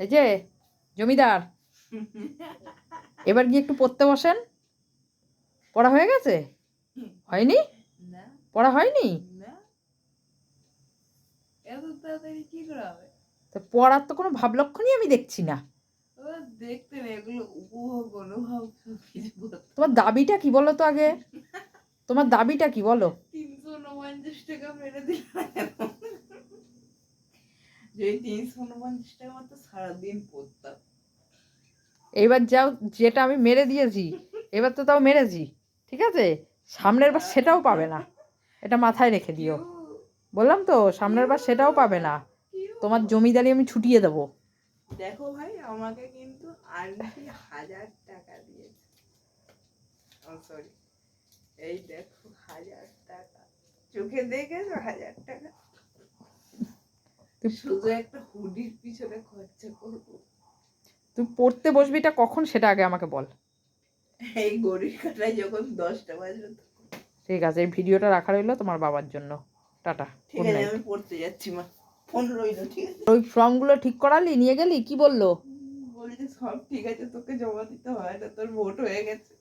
এই যে জমিদার, এবার গিয়ে একটু পড়তে বসেন। পড়া হয়ে গেছে? হয়নি? পড়া হয়নি? তো পড়ার তো কোনো ভাব লক্ষণই আমি দেখছি না। দেখতে না, এগুলো উপভোগ অনুভব তোমার দাবিটা কি বলো তো আগে? তোমার দাবিটা কি বলো? 349 টাকা মেরে দিলাম। যে 349 টাকা মতো সারাদিন পড়তাম। এইবার যাও, যেটা আমি মেরে দিয়েছি এবার তো তাও মেরেছি, ঠিক আছে? সামনের বার সেটাও পাবে না, এটা মাথায় রেখে দিও। বললাম তো সামনের বার সেটাও পাবে না। তোমার জমিদারি আমি ছুটিয়ে দেবো। দেখো ভাই, আমাকে কিন্তু আন্টি 1000 টাকা দিয়েছে। সরি, এই দেখো 1000 টাকা, চোখে দেখেছো 1000 টাকা? শুধু একটা হুডির পিছনে খরচা করবো। তুই পড়তে বসবিটা কখন সেটা আগে আমাকে বল। এই ঘড়ির কাঁটায় যখন 10টা বাজবে। ঠিক আছে, এই ভিডিওটা রাখা রইলো তোমার বাবার জন্য। টাটা, ঠিক আছে, আমি পড়তে যাচ্ছি মা, ফোন রইলো। ঠিক আছে, ওই ফর্মগুলো ঠিক করালি, নিয়ে গেলি? কি বললো? বলছে সব ঠিক আছে, তোকে জমা দিতে হয় না, তোর ভোট হয়ে গেছে।